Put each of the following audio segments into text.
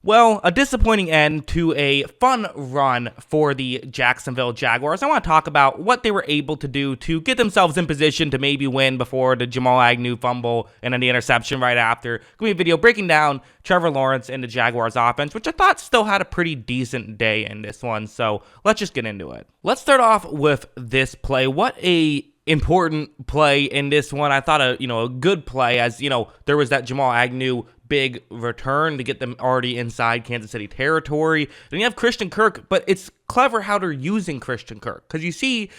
Well, a disappointing end to a fun run for the Jacksonville Jaguars. I want to talk about what they were able to do to get themselves in position to maybe win before the Jamal Agnew fumble and then the interception right after. Give me a video breaking down Trevor Lawrence and the Jaguars offense, which I thought still had a pretty decent day in this one. So let's just get into it. Let's start off with this play. What a important play in this one. I thought a good play, as there was that Jamal Agnew big return to get them already inside Kansas City territory. Then you have Christian Kirk, but it's clever how they're using Christian Kirk, because you see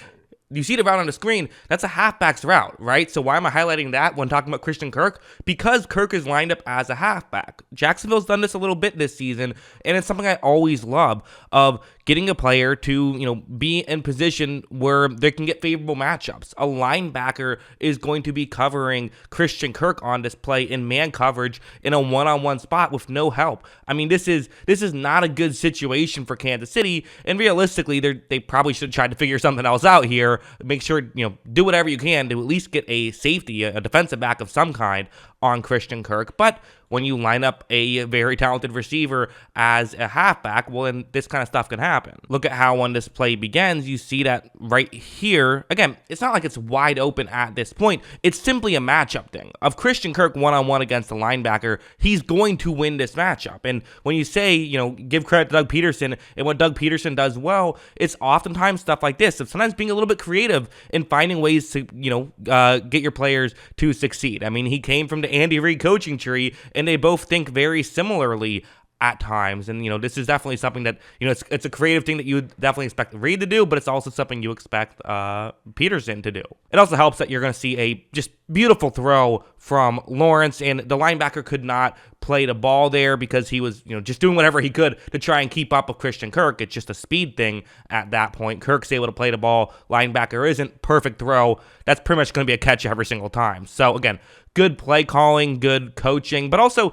the route on the screen, that's a halfback's route, right? So why am I highlighting that when talking about Christian Kirk? Because Kirk is lined up as a halfback. Jacksonville's done this a little bit this season, and it's something I always love, of getting a player to, be in position where they can get favorable matchups. A linebacker is going to be covering Christian Kirk on this play in man coverage in a one-on-one spot with no help. I mean, this is not a good situation for Kansas City, and realistically, they probably should have tried to figure something else out here. Make sure, do whatever you can to at least get a safety, a defensive back of some kind on Christian Kirk. But when you line up a very talented receiver as a halfback, well, then this kind of stuff can happen. Look at how when this play begins, you see that right here. Again, it's not like it's wide open at this point. It's simply a matchup thing. Of Christian Kirk one-on-one against a linebacker, he's going to win this matchup. And when you say, give credit to Doug Peterson, and what Doug Peterson does well, it's oftentimes stuff like this. Of sometimes being a little bit creative in finding ways to, get your players to succeed. I mean, he came from the Andy Reid coaching tree, and they both think very similarly at times. And, this is definitely something that, it's a creative thing that you would definitely expect Reid to do, but it's also something you expect Peterson to do. It also helps that you're going to see a just beautiful throw from Lawrence, and the linebacker could not play the ball there because he was, just doing whatever he could to try and keep up with Christian Kirk. It's just a speed thing at that point. Kirk's able to play the ball. Linebacker isn't. Perfect throw. That's pretty much going to be a catch every single time. So again, good play calling, good coaching, but also,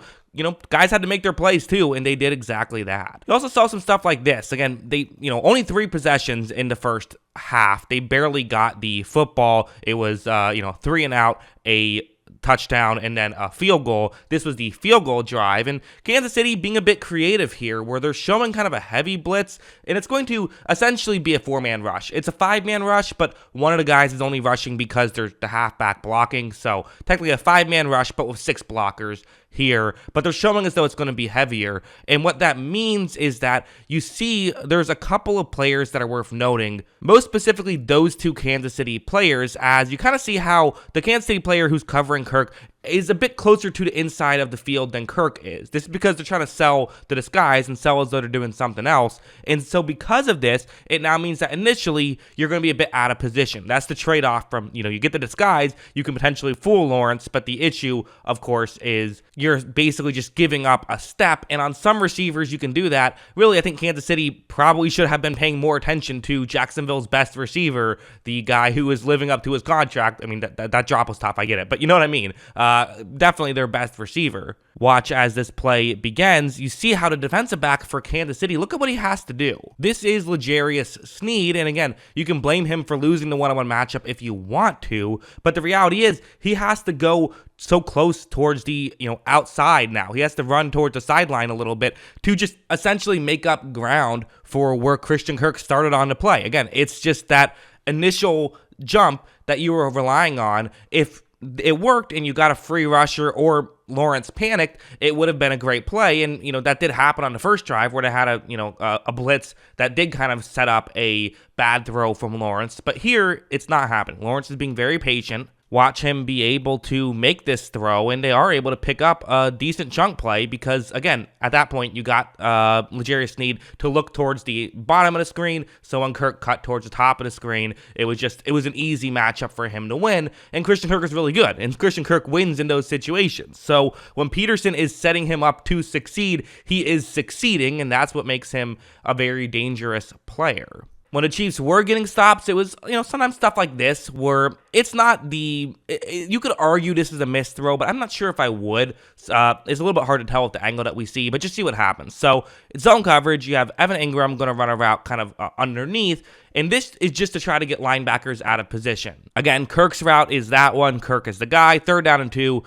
guys had to make their plays too, and they did exactly that. You also saw some stuff like this. Again, they, only 3 possessions in the first half. They barely got the football. It was, 3 and out, a touchdown, and then a field goal. This was the field goal drive, and Kansas City being a bit creative here, where they're showing kind of a heavy blitz, and it's going to essentially be a 4-man rush. It's a 5-man rush, but one of the guys is only rushing because there's the halfback blocking, so technically a 5-man rush, but with 6 blockers here, but they're showing as though it's going to be heavier. And what that means is that you see there's a couple of players that are worth noting, most specifically those 2 Kansas City players, as you kind of see how the Kansas City player who's covering Kirk is a bit closer to the inside of the field than Kirk is. This is because they're trying to sell the disguise and sell as though they're doing something else. And so because of this, it now means that initially you're going to be a bit out of position. That's the trade-off from, you get the disguise, you can potentially fool Lawrence, but the issue, of course, is you're basically just giving up a step. And on some receivers, you can do that. Really, I think Kansas City probably should have been paying more attention to Jacksonville's best receiver, the guy who is living up to his contract. I mean, that drop was tough, I get it, but you know what I mean. Definitely their best receiver. Watch as this play begins. You see how the defensive back for Kansas City, look at what he has to do. This is L'Jarius Sneed, and again, you can blame him for losing the one-on-one matchup if you want to, but the reality is he has to go so close towards the outside now. He has to run towards the sideline a little bit to just essentially make up ground for where Christian Kirk started on the play. Again, it's just that initial jump that you were relying on. If it worked and you got a free rusher or Lawrence panicked, it would have been a great play. And, that did happen on the first drive where they had a blitz that did kind of set up a bad throw from Lawrence. But here, it's not happening. Lawrence is being very patient. Watch him be able to make this throw, and they are able to pick up a decent chunk play because, again, at that point, you got L'Jarius Sneed to look towards the bottom of the screen, so when Kirk cut towards the top of the screen, it was an easy matchup for him to win, and Christian Kirk is really good, and Christian Kirk wins in those situations. So when Peterson is setting him up to succeed, he is succeeding, and that's what makes him a very dangerous player. When the Chiefs were getting stops, it was, sometimes stuff like this where it's not you could argue this is a missed throw, but I'm not sure if I would. It's a little bit hard to tell with the angle that we see, but just see what happens. So it's zone coverage. You have Evan Ingram going to run a route kind of underneath, and this is just to try to get linebackers out of position. Again, Kirk's route is that one. Kirk is the guy. 3rd down and 2,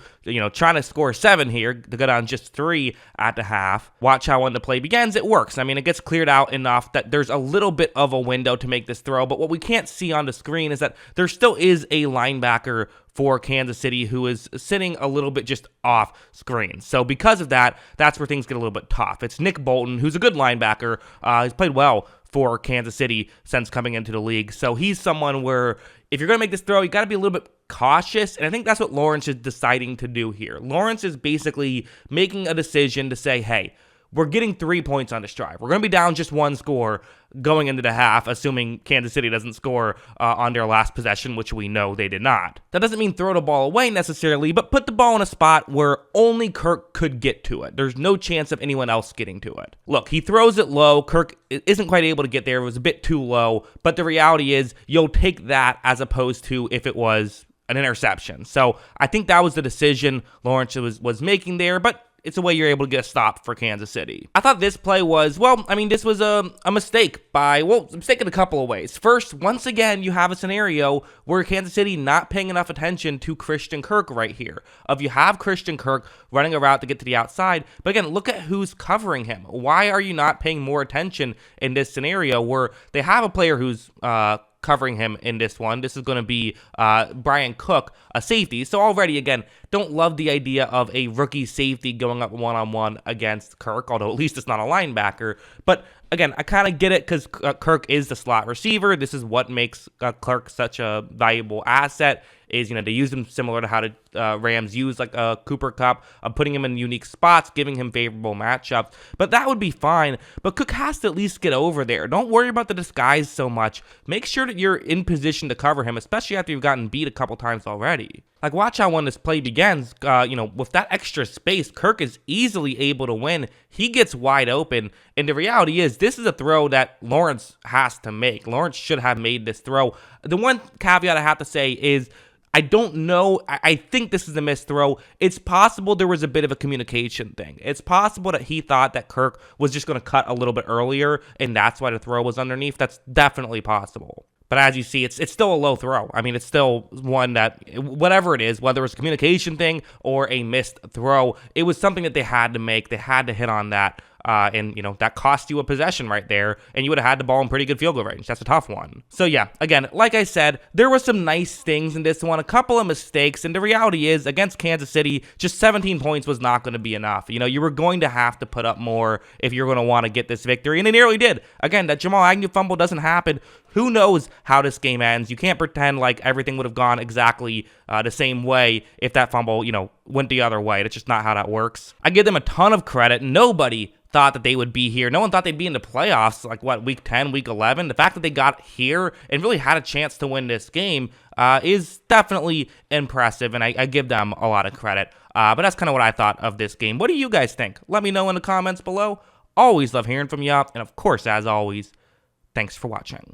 trying to score 7 here to go down just 3 at the half. Watch how when the play begins, it works. I mean, it gets cleared out enough that there's a little bit of a window to make this throw, but what we can't see on the screen is that there still is a linebacker for Kansas City who is sitting a little bit just off screen. So because of that, that's where things get a little bit tough. It's Nick Bolton, who's a good linebacker. He's played well for Kansas City since coming into the league. So he's someone where if you're going to make this throw, you got to be a little bit cautious, and I think that's what Lawrence is deciding to do here. Lawrence is basically making a decision to say, hey, we're getting 3 points on this drive. We're going to be down just 1 score going into the half, assuming Kansas City doesn't score on their last possession, which we know they did not. That doesn't mean throw the ball away necessarily, but put the ball in a spot where only Kirk could get to it. There's no chance of anyone else getting to it. Look, he throws it low. Kirk isn't quite able to get there. It was a bit too low, but the reality is you'll take that as opposed to if it was an interception. So I think that was the decision Lawrence was making there, but it's a way you're able to get a stop for Kansas City. I thought this play was, this was a mistake mistake in a couple of ways. First, once again, you have a scenario where Kansas City not paying enough attention to Christian Kirk right here. You have Christian Kirk running a route to get to the outside, but again, look at who's covering him. Why are you not paying more attention in this scenario where they have a player who's covering him in this one? This is going to be Brian Cook, a safety. So already, again, don't love the idea of a rookie safety going up one-on-one against Kirk, although at least it's not a linebacker. But again, I kind of get it because Kirk is the slot receiver. This is what makes Kirk such a valuable asset, is, they use him similar to how the Rams use like Cooper Kupp, putting him in unique spots, giving him favorable matchups. But that would be fine. But Cook has to at least get over there. Don't worry about the disguise so much. Make sure that you're in position to cover him, especially after you've gotten beat a couple times already. Like, watch how when this play begins, with that extra space, Kirk is easily able to win. He gets wide open, and the reality is this is a throw that Lawrence has to make. Lawrence should have made this throw. The one caveat I have to say is I don't know. I think this is a missed throw. It's possible there was a bit of a communication thing. It's possible that he thought that Kirk was just going to cut a little bit earlier, and that's why the throw was underneath. That's definitely possible. But as you see, it's still a low throw. I mean, it's still one that, whatever it is, whether it's a communication thing or a missed throw, it was something that they had to make. They had to hit on that. And that cost you a possession right there, and you would have had the ball in pretty good field goal range. That's a tough one. So yeah, again, like I said, there were some nice things in this one, a couple of mistakes, and the reality is, against Kansas City, just 17 points was not going to be enough. You were going to have to put up more if you're going to want to get this victory, and it nearly did. Again, that Jamal Agnew fumble doesn't happen. Who knows how this game ends? You can't pretend like everything would have gone exactly the same way if that fumble, went the other way. That's just not how that works. I give them a ton of credit. Nobody thought that they would be here. No one thought they'd be in the playoffs, week 10, week 11. The fact that they got here and really had a chance to win this game is definitely impressive, and I give them a lot of credit. But that's kind of what I thought of this game. What do you guys think? Let me know in the comments below. Always love hearing from you, and of course, as always, thanks for watching.